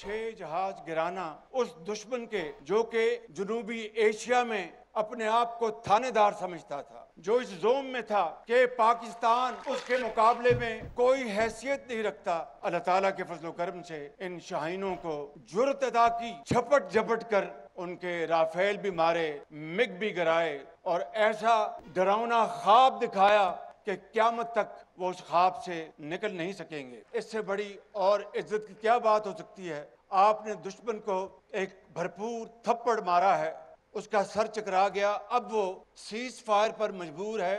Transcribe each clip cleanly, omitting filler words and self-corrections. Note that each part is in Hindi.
6 जहाज गिराना उस दुश्मन के जो कि जनूबी एशिया में अपने आप को थानेदार समझता था, जो इस जोम में था कि पाकिस्तान उसके मुकाबले में कोई हैसियत नहीं रखता, अल्लाह ताला के फजल करम से इन शाहीनों को जुर्रत अदा की, झपट झपट कर उनके राफेल भी मारे, मिग भी गिराए और ऐसा डरावना ख्वाब दिखाया कि क़यामत तक वो उस ख्वाब से निकल नहीं सकेंगे। इससे बड़ी और इज्जत की क्या बात हो सकती है। आपने दुश्मन को एक भरपूर थप्पड़ मारा है, उसका सर चकरा गया, अब वो सीज फायर पर मजबूर है।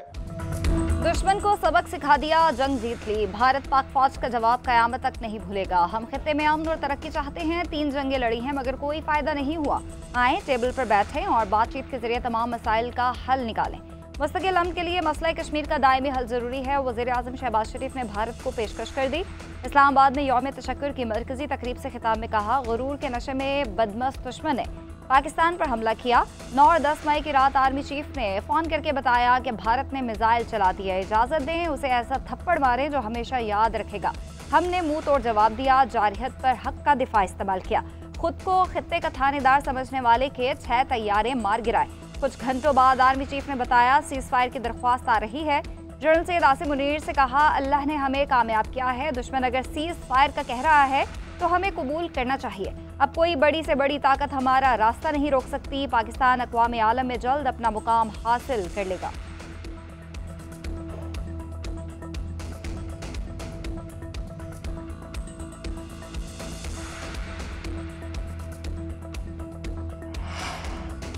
दुश्मन को सबक सिखा दिया, जंग जीत ली। भारत पाक फौज का जवाब कयामत तक नहीं भूलेगा। हम खित्ते में अमन और तरक्की चाहते हैं। 3 जंगें लड़ी हैं मगर कोई फायदा नहीं हुआ। आए टेबल पर बैठें और बातचीत के जरिए तमाम मसाइल का हल निकालें। मुस्तकिल अमन के लिए मसला कश्मीर का दायमी हल जरूरी है। वज़ीर आज़म शहबाज शरीफ ने भारत को पेशकश कर दी। इस्लामाबाद में यौम तशक्कुर की मरकजी तकरीब से खिताब में कहा, गुरूर के नशे में बदमस्त दुश्मन ने पाकिस्तान पर हमला किया। 9 और 10 मई की रात आर्मी चीफ ने फ़ोन करके बताया कि भारत ने मिसाइल चला दिया, इजाज़त दें, उसे ऐसा थप्पड़ मारें जो हमेशा याद रखेगा। हमने मुंह तोड़ जवाब दिया, जारहियत पर हक का दिफा इस्तेमाल किया। खुद को खित्ते का थानेदार समझने वाले के 6 तैयारे मार गिराए। कुछ घंटों बाद आर्मी चीफ ने बताया सीज फायर की दरख्वास्त आ रही है। जनरल सैयद आसिम मुनीर से कहा, अल्लाह ने हमें कामयाब किया है। दुश्मन अगर सीज फायर का कह रहा है तो हमें कबूल करना चाहिए। अब कोई बड़ी से बड़ी ताकत हमारा रास्ता नहीं रोक सकती। पाकिस्तान अक़वाम आलम में जल्द अपना मुकाम हासिल कर लेगा।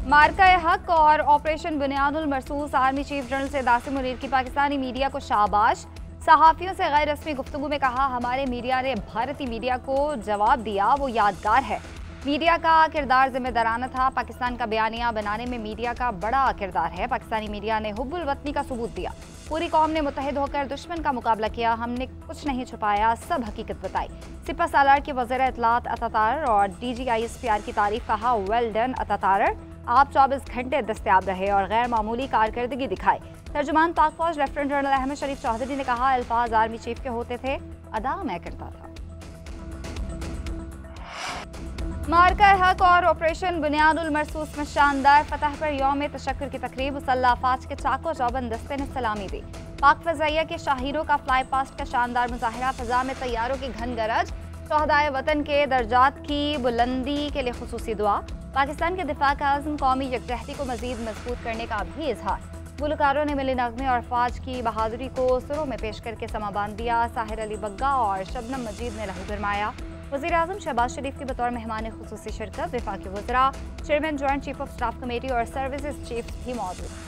मार्का हक और ऑपरेशन बुनियादुल मरसूस। Army chief general Syed Asim Munir की पाकिस्तानी मीडिया को शाबाश। सहाफ़ियों से गैर रस्मी गुफ्तगू में कहा, हमारे मीडिया ने भारतीय मीडिया को जवाब दिया, वो यादगार है। मीडिया का किरदार जिम्मेदाराना था। पाकिस्तान का बयानिया बनाने में मीडिया का बड़ा किरदार है। पाकिस्तानी मीडिया ने हुब्बुल वतनी का सबूत दिया। पूरी कौम ने मुत्तहिद होकर दुश्मन का मुकाबला किया। हमने कुछ नहीं छुपाया, सब हकीकत बताई। सिपा सालार के वज़ीर इत्तलात अता और DGISPR की तारीफ, कहा, वेल डन अता, आप 24 घंटे दस्तयाब रहे और गैर मामूली कारकर्दगी दिखाई। तर्जुमान पाक फौज लेफ्टिनेंट जनरल अहमद शरीफ चौधरी ने कहा, अल्फाज आर्मी चीफ के होते थे, अदा मैं करता था। मार्का हक और ऑपरेशन बुनियादुल मरसूस में शानदार फतह पर यौम तशक्कुर की तकरीब। मुसल्लह अफवाज के चाको चौबंद दस्ते ने सलामी दी। पाक फ़ज़ाइया के शाहीनों का फ्लाई पास्ट का शानदार मुजाहिरा। फ़ज़ा में तैयारों की घन गरज। शहदाए वतन के दर्जात की बुलंदी के लिए खुसूसी दुआ। पाकिस्तान के दिफा का आज़म कौमी यकजहती को मज़ीद मजबूत करने का भी इजहार। गुलकारों ने मिले नगमे और फ़ौज की बहादुरी को सुरों में पेश करके समा बांध दिया। साहिर अली बग्गा और शबनम मजीद ने लहू गरमाया। वज़ीर आज़म शहबाज शरीफ की बतौर मेहमान खुसूसी शिरकत। वफाकी वज़रा, chairman joint chief of staff committee और सर्विसेज चीफ भी मौजूद।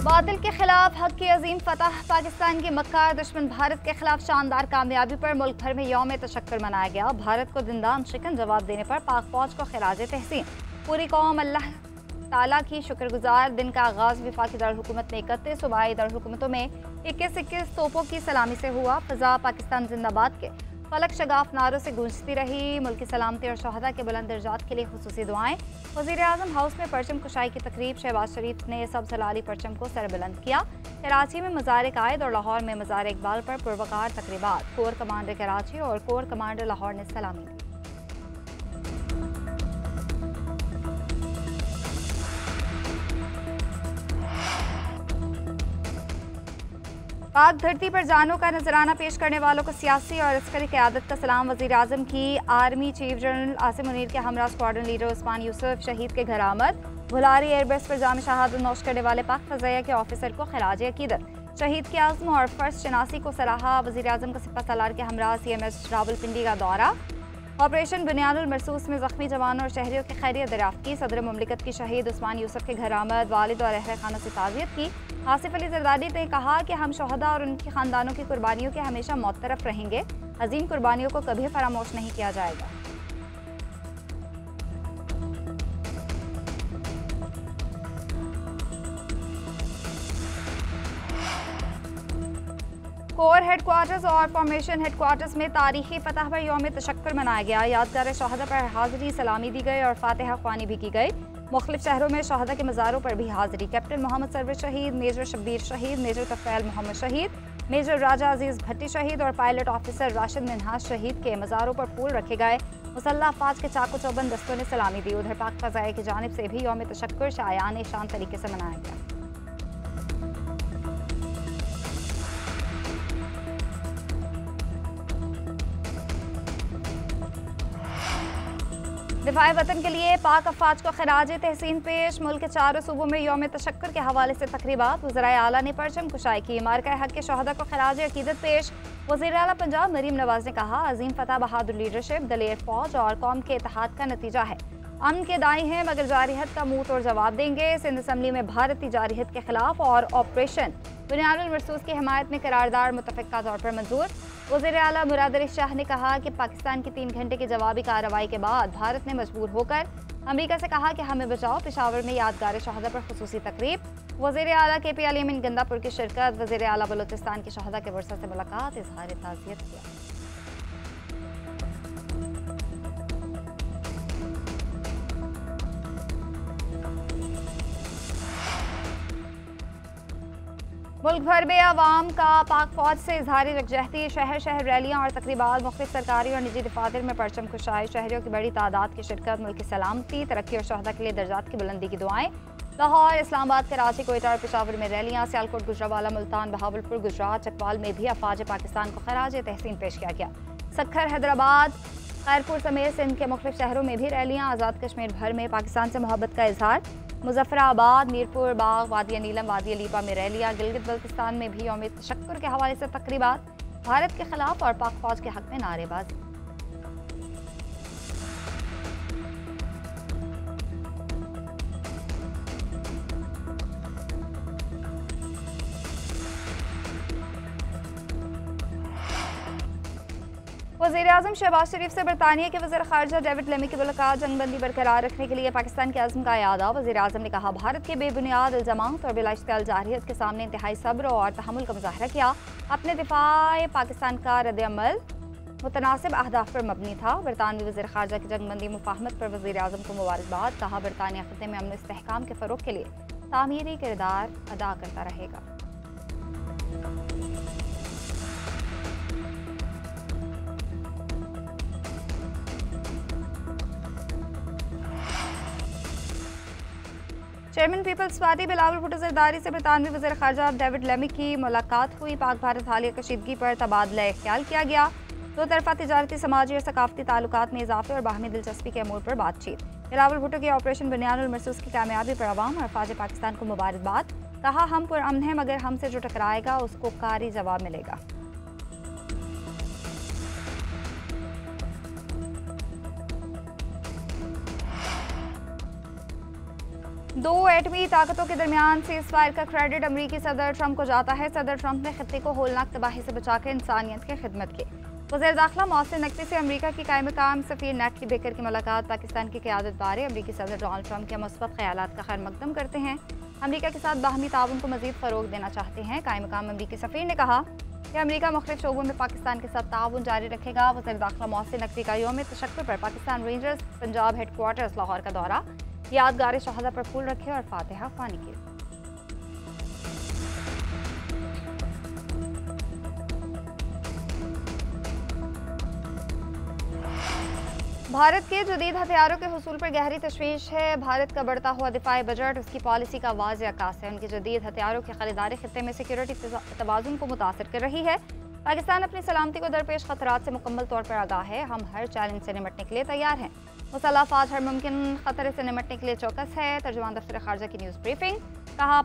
बातिल के खिलाफ हक की अजीम फतह। पाकिस्तान के मक्कार दुश्मन भारत के खिलाफ शानदार कामयाबी पर मुल्क भर में यौम तशक्कुर मनाया गया। भारत को जिंदान शिकन जवाब देने पर पाक फौज को खिराज तहसीन। पूरी कौम अल्लाह ताला की शुक्रगुजार। दिन का आगाज वफाकी दारुल-हुकूमत में 31 सूबाई दारुल-हुकूमतों में 21 तोपों की सलामी से हुआ। फ़ज़ा पाकिस्तान जिंदाबाद के फलक शगाफ नारों से गूंजती रही। मुल्क की सलामती और शहदा के बुलंद दर्जात के लिए खुसूसी दुआएं। वज़ीर आज़म हाउस में परचम कुशाई की तकरीब। शहबाज शरीफ ने सब्ज़ लाली परचम को सरबुलंद किया। कराची में मज़ार कायद और लाहौर में मज़ार इकबाल पर पुरवकार तकरीबात। कोर कमांडर कराची और कोर कमांडर लाहौर ने सलामी दी। पाक धरती पर जानों का नजराना पेश करने वालों को सियासी और अस्करी क़यादत का सलाम। वज़ीर आज़म की army chief general Asim Munir के हमरा स्क्वाड्रन लीडर उस्मान यूसुफ शहीद के घर आमद। भुलारी एयरबेस पर जाम शहादत नोश करने वाले पाक फ़ज़ाइया के ऑफिसर को खिराज अकीदत। शहीद के आज़म और फ़र्ज शनासी को सराहा। वज़ीर आज़म का सिपा सालार के हमरा CMS रावलपिंडी का दौरा। ऑपरेशन बुनियादुल मरसूस में ज़ख्मी जवानों और शहरियों की खैरियत दरियाफ्त की। सदर मुमलिकत की शहीद उस्मान यूसुफ के घर आमद। वालिद और अहल खाना से ताज़ियत की। आसिफ अली ज़रदारी ने कहा कि हम शहदा और उनके ख़ानदानों की कुर्बानियों के हमेशा मोतरफ रहेंगे। अजीम कुर्बानियों को कभी फरामोश नहीं किया जाएगा। कोर हेडक्वार्टर्स और फॉर्मेशन हेडक्वार्टर्स में तारीखी फतह पर यौम तशक्कुर मनाया गया। यादगार शहादा पर हाजिरी सलामी दी गई और फातिहा ख्वानी भी की गई। मुख्तलिफ शहरों में शहदा के मज़ारों पर भी हाजिरी। कैप्टन मोहम्मद सरवर शहीद, मेजर शब्बीर शहीद, मेजर तफैल मोहम्मद शहीद, मेजर राजा अजीज़ भट्टी शहीद और पायलट ऑफिसर राशिद मिन्हाज शहीद के मज़ारों पर फूल रखे गए। मुसल्लह अफवाज के चाको चौबंद दस्तों ने सलामी दी। उधर पाक फ़ज़ाए की जानिब से भी यौम तशक्कुर शायान शान तरीके से मनाया गया। दिफाए वतन के लिए पाक अफवाज को खराज तहसीन पेश। मुल्क के चारों सूबों में यौम तशक्कुर के हवाले से तकरीबात। वज़राए आला ने परचम कुशाई की। मार्का हक के शहदा को खराज अकीदत पेश। वज़ीर आला पंजाब मरीम नवाज ने कहा, अजीम फतह बहादुर लीडरशिप दलेर फौज और कौम के इत्तेहाद का नतीजा है। अमन के दाई हैं मगर जारहियत का मुंह तोड़ जवाब देंगे। सिंध असम्बली में भारतीय जारहियत के खिलाफ और ऑपरेशन बुनियानुल मरसूस की हिमायत में करारदार मुतफ़िक़ा तौर पर मंजूर। वज़ीर आला मुराद अली शाह ने कहा कि पाकिस्तान की 3 घंटे की जवाबी कार्रवाई के बाद भारत ने मजबूर होकर अमरीका से कहा कि हमें बचाओ। पेशावर में यादगार शहदा पर खुसूसी तकरीब। वज़ीर आला KP अली अमीन गंदापुर की शिरकत। वज़ीर आला बलूचिस्तान के शहदा के वर्षा से मुलाकात, इज़हार ताज़ियत किया। मुल्क भर में आवाम का पाक फौज से इजहार यकजहती। शहर शहर रैलियाँ और तकरीबात। मुख्तलिफ सरकारी और निजी दफातर में परचम कुशाई। शहरियों की बड़ी तादाद की शिरकत। मुल्क की सलामती, तरक्की और शहदा के लिए दर्जात की बुलंदी की दुआएं। लाहौर, इस्लामाबाद, कराची, कोयटा और पेशावर में रैलियाँ। सियालकोट, गुजरावाला, मुल्तान, बहावलपुर, गुजरात, चकवाल में भी अफवाज पाकिस्तान को खराज तहसीन पेश किया गया। सक्खर, हैदराबाद, खैरपुर समेत सिंध के मुख्तलिफ शहरों में भी रैलियाँ। आज़ाद कश्मीर भर में पाकिस्तान से मोहब्बत का इजहार। मुजफ्फराबाद, मीरपुर, बाग, वादिया नीलम, वादिया लीपा में रैलियाँ। गिलगित बल्तिस्तान में भी यौम तशक्कुर के हवाले से तकरीबात। भारत के खिलाफ और पाक फौज के हक में नारेबाजी। वज़ीर-ए-आज़म शहबाज शरीफ से बरतानिया के वज़ीर ख़ारिजा डेविड लेमी की मुलाकात। जंगबंदी बरकरार रखने के लिए पाकिस्तान के अज़्म का यादा। वज़ीर-ए-आज़म ने कहा, भारत के बेबुनियाद इल्ज़ामात और बिला इश्तियाल जारहियत के सामने इंतहाई सब्र और तहम्मुल का मुज़ाहरा किया। अपने दिफ़ाए पाकिस्तान का रद्द-ए-अमल मुतनासिब अहदाफ पर मबनी था। बरतानवी वज़ीर ख़ारिजा की जंगबंदी मुफाहमत पर वज़ीर-ए-आज़म को मुबारकबाद। कहा, बरतानिया ख़ित्ते में अमन इस्तेहकाम के फ़रोग़ के लिए तामीरी किरदार अदा करता रहेगा। चेयरमैन पीपल्स पार्टी बिलावल भुट्टो ज़रदारी से बरतानवी वज़ीर ख़ारिजा डेविड लेमी की मुलाकात हुई। पाक भारत हालिया कशीदगी पर तबादला ख्याल किया गया। दो तरफा तिजारती, समाजी और सकाफती ताल्लुकात में इजाफे और बाहमी दिलचस्पी के अमूर पर बातचीत। बिलावल भुट्टो की ऑपरेशन बुनियानुल मरसूस की कामयाबी पर अवाम और फ़ौज पाकिस्तान को मुबारकबाद। कहा, हम पुरअमन हैं मगर हमसे जो टकराएगा उसको कारी जवाब मिलेगा। दो एटमी ताकतों के दरमियान सीज़फायर का क्रेडिट अमरीकी सदर ट्रंप को जाता है। सदर ट्रंप ने खित्ते को होलनाक तबाही से बचाकर इंसानियत की खिदमत की। वज़ीर दाखिला मोहसिन नकवी से अमरीका की कायम मकाम सफ़ीर नेटली बेकर की मुलाकात। पाकिस्तान की क़यादत बारे अमरीकी सदर डोनाल्ड ट्रंप के मुस्बत ख़यालात का खैर मकदम करते हैं। अमरीका के साथ बाहमी ताउन को मज़ीद फ़रोग़ देना चाहते हैं। कायम मकाम अमरीकी सफ़ीर ने कहा कि अमरीका मुख्तलिफ शोबों में पाकिस्तान के साथ ताउन जारी रखेगा। वज़ीर दाखिला मोहसिन नकवी का यौम तशक्कुर पर पाकिस्तान रेंजर्स पंजाब हेडक्वार्टर्स लाहौर का दौरा। यादगार शहादा पर फूल रखे और फातिहा ख्वानी की। भारत के जदीद हथियारों के हुसूल पर गहरी तशवीश है। भारत का बढ़ता हुआ दिफाई बजट उसकी पॉलिसी का वाज़ेह अक्कास है। उनके जदीद हथियारों की खरीदारी खित्ते में सिक्योरिटी तवाज़ुन को मुतासर कर रही है। पाकिस्तान अपनी सलामती को दरपेश खतरात से मुकम्मल तौर पर आगाह है। हम हर चैलेंज से निमटने के लिए तैयार हैं। मुसल्लह फ़ौज हर मुमकिन खतरे से निमटने के लिए चौकस है। तर्जुमान दफ्तर ख़ारिजा की न्यूज़ ब्रीफिंग। कहा,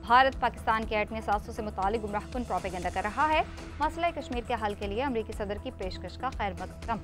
भारत पाकिस्तान के एटमी असासों से मुतालिक गुमराहकुन प्रोपेगेंडा कर रहा है। मसला कश्मीर के हल के लिए अमरीकी सदर की पेशकश का खैर मकदम।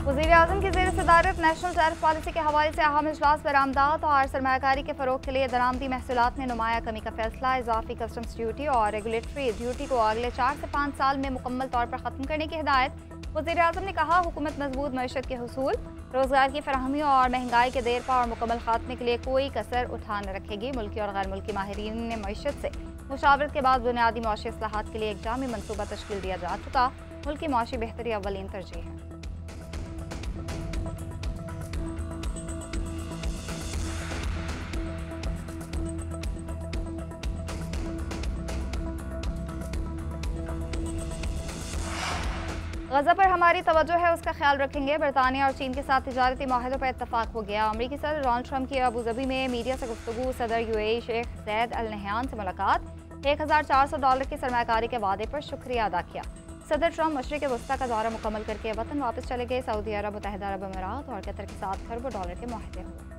वज़ीर-ए-आज़म की ज़ेर सदारत नेशनल टैरिफ पॉलिसी के हवाले से अहम इजलास बरामदात और सरमायाकारी के फ़रोग़ के लिए दरामदी महसूलात में नुमाया कमी का फैसला। इजाफी कस्टम्स ड्यूटी और रेगुलेटरी ड्यूटी को अगले 4 से 5 साल में मुकम्मल तौर पर ख़त्म करने की हिदायत। वज़ीर-ए-आज़म ने कहा, हुकूमत मजबूत मईशत के हुसूल, रोजगार की फराहमी और महंगाई के देरपा और मुकम्मल खात्मे के लिए कोई कसर उठा न रखेगी। मुल्की और गैर मुल्की माहिरीन ने मईशत से मुशावरत के बाद बुनियादी मुआशी इस्लाहात के लिए एक जामी मनसूबा तश्कील दिया जा चुका। मुल्की मुआशी बेहतरी अव्वलीन तरजीह है। गजा पर हमारी तवज्जो है, उसका ख्याल रखेंगे। बरतानिया और चीन के साथ तिजारती माहिदों पर इत्तफाक हो गया। अमरीकी सदर डोनाल्ड ट्रंप की अबू धाबी में मीडिया से गुफ्तगू। सदर UAE Sheikh Zayed Al Nahyan से मुलाकात। $1400 की सरमायाकारी के वादे पर शुक्रिया अदा किया। सदर ट्रंप मशरिक़ वस्ता का दौरा मुकम्मल करके वतन वापस चले गए। सऊदी अरब, मुत्तहिदा अरब अमीरात और कतर के साथ खरबों डॉलर के मुआहदे हुए।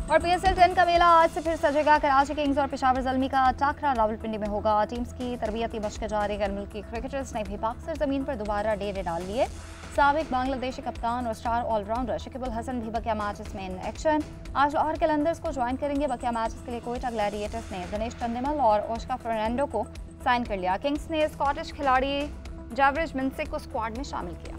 और PSL 10 का मेला आज से फिर सजेगा। कराची किंग्स और पेशावर ज़ल्मी का टाकरा रावलपिंडी में होगा। टीम्स की तरबियती मशक़ें जारी। गैर मुल्की क्रिकेटर्स ने भी पाक सरज़मीन पर दोबारा डेरे डाल लिए। साबिक बांग्लादेशी कप्तान और स्टार ऑलराउंडर शकीब अल हसन भी बकिया मैचेस में इन एक्शन। आज लाहौर कलंदर्स को ज्वाइन करेंगे। बकिया मैचेस के लिए कोयटा ग्लैडिएटर्स ने दिनेश चंदिमल और ओशका फर्नांडो को साइन कर लिया। किंग्स ने स्कॉटिश खिलाड़ी जैवरेज मिन्सिक को स्क्वाड में शामिल किया।